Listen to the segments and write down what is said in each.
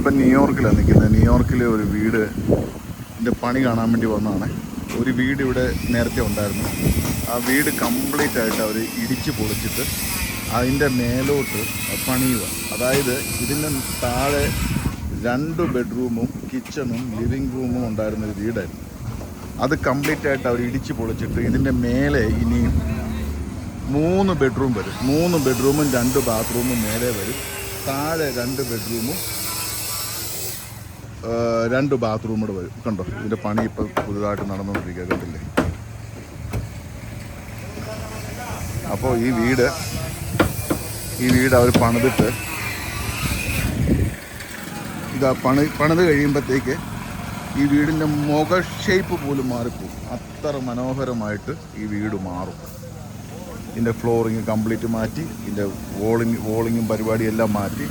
ഇപ്പം ന്യൂയോർക്കിലാണ് നിൽക്കുന്നത്. ന്യൂയോർക്കിലെ ഒരു വീടിൻ്റെ പണി കാണാൻ വേണ്ടി വന്നതാണ്. ഒരു വീട് ഇവിടെ നേരത്തെ ഉണ്ടായിരുന്നു. ആ വീട് കംപ്ലീറ്റ് ആയിട്ട് അവർ ഇടിച്ച് പൊളിച്ചിട്ട് അതിൻ്റെ മേലോട്ട് പണിയുക. അതായത് ഇതിന് താഴെ 2 ബെഡ്റൂമും കിച്ചണും ലിവിങ് റൂമും ഉണ്ടായിരുന്നൊരു വീടായിരുന്നു. അത് കംപ്ലീറ്റ് ആയിട്ട് അവർ ഇടിച്ച് പൊളിച്ചിട്ട് ഇതിൻ്റെ മേലെ ഇനിയും 3 ബെഡ്റൂം വരും. 3 ബെഡ്റൂമും 2 ബാത്റൂമും മേലെ വരും. താഴെ 2 ബെഡ്റൂമും 2 ബാത്റൂം കൂടെ വരും. കണ്ടോ, ഇതിൻ്റെ പണി ഇപ്പം പുതുതായിട്ട് നടന്നുകൊണ്ടിരിക്കുക, കണ്ടില്ലേ? അപ്പോൾ ഈ വീട് അവർ പണിതിട്ട് ഇതാ പണിത് കഴിയുമ്പോഴത്തേക്ക് ഈ വീടിൻ്റെ മുകൾ ഷേപ്പ് പോലും മാറിപ്പോകും. അത്ര മനോഹരമായിട്ട് ഈ വീട് മാറും. ഇതിൻ്റെ ഫ്ലോറിങ് കംപ്ലീറ്റ് മാറ്റി, ഇതിൻ്റെ വോളിങ്ങും പരിപാടിയെല്ലാം മാറ്റി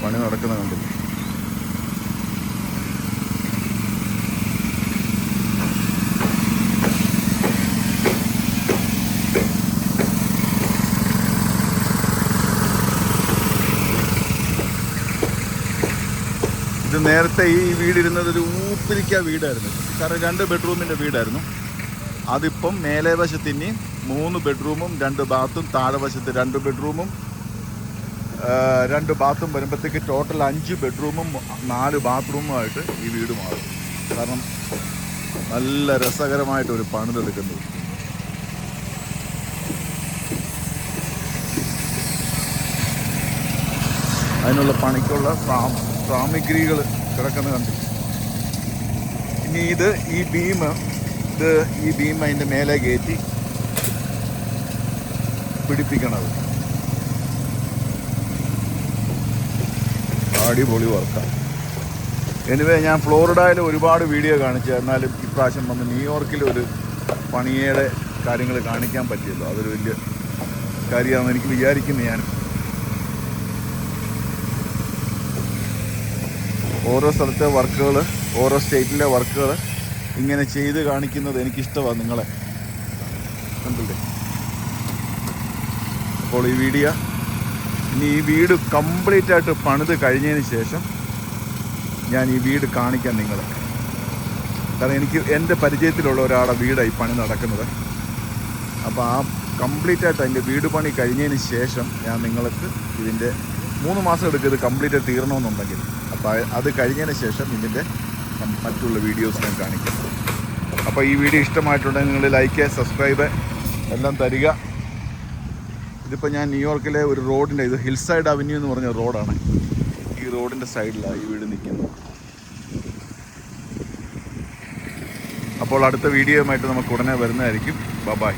പണി നടക്കുന്ന കണ്ടില്ലേ? ഇത് നേരത്തെ ഈ വീടിരുന്നത് ഒരു ഊപ്പിരിക്ക വീടായിരുന്നു. കാരണം 2 ബെഡ്റൂമിൻ്റെ വീടായിരുന്നു. അതിപ്പം മേലെ വശത്ത് ഇനി 3 ബെഡ്റൂമും 2 ബാത്തും, താഴെ വശത്ത് 2 ബെഡ്റൂമും 2 ബാത്തും വരുമ്പോഴത്തേക്ക് ടോട്ടൽ 5 ബെഡ്റൂമും 4 ബാത്റൂമുമായിട്ട് ഈ വീട് മാറും. കാരണം നല്ല രസകരമായിട്ടൊരു പണിതെടുക്കുന്നത്. അതിനുള്ള പണിക്കുള്ള സാമഗ്രികൾ കിടക്കുന്നത് കണ്ടു. ഇനി ഈ ബീം അതിൻ്റെ മേലെ കയറ്റി പിടിപ്പിക്കണത്. അടിപൊളി വർക്കാണ്. എനിവേ, ഞാൻ ഫ്ലോറിഡയിൽ ഒരുപാട് വീഡിയോ കാണിച്ചു. എന്നാലും ഇപ്രാവശ്യം വന്ന് ന്യൂയോർക്കിൽ ഒരു പണിയുടെ കാര്യങ്ങൾ കാണിക്കാൻ പറ്റിയല്ലോ. അതൊരു വലിയ കാര്യമാണെന്ന് എനിക്ക് വിചാരിക്കുന്നു. ഞാൻ ഓരോ സ്ഥലത്തെ വർക്കുകൾ, ഓരോ സ്റ്റേറ്റിലെ വർക്കുകൾ ഇങ്ങനെ ചെയ്ത് കാണിക്കുന്നത് എനിക്കിഷ്ടമാണ്. നിങ്ങളെ കണ്ടില്ലേ? അപ്പോൾ ഈ വീട് കംപ്ലീറ്റ് ആയിട്ട് പണിത് കഴിഞ്ഞതിന് ശേഷം ഞാൻ ഈ വീട് കാണിക്കാം നിങ്ങളെ. കാരണം എൻ്റെ പരിചയത്തിലുള്ള ഒരാളുടെ വീടാണ് ഈ പണി നടക്കുന്നത്. അപ്പോൾ ആ കംപ്ലീറ്റ് ആയിട്ട് അതിൻ്റെ വീട് പണി കഴിഞ്ഞതിന് ശേഷം ഞാൻ നിങ്ങൾക്ക് ഇതിൻ്റെ 3 മാസം എടുക്കും ഇത് കംപ്ലീറ്റ് തീരണമെന്നുണ്ടെങ്കിൽ. അപ്പോൾ അത് കഴിഞ്ഞതിന് ശേഷം ഇതിൻ്റെ മറ്റുള്ള വീഡിയോസ് ഞാൻ കാണിക്കാം. അപ്പോൾ ഈ വീഡിയോ ഇഷ്ടമായിട്ടുണ്ടെങ്കിൽ നിങ്ങൾ ലൈക്ക്, സബ്സ്ക്രൈബ് എല്ലാം തരിക. ഇതിപ്പോൾ ഞാൻ ന്യൂയോർക്കിലെ ഒരു റോഡിൻ്റെ, ഇത് ഹിൽ സൈഡ് അവന്യൂ എന്ന് പറഞ്ഞ റോഡാണ്. ഈ റോഡിൻ്റെ സൈഡിലാണ് ഈ വീട് നിൽക്കുന്നത്. അപ്പോൾ അടുത്ത വീഡിയോയുമായിട്ട് നമുക്ക് ഉടനെ വരുന്നതായിരിക്കും. ബൈ.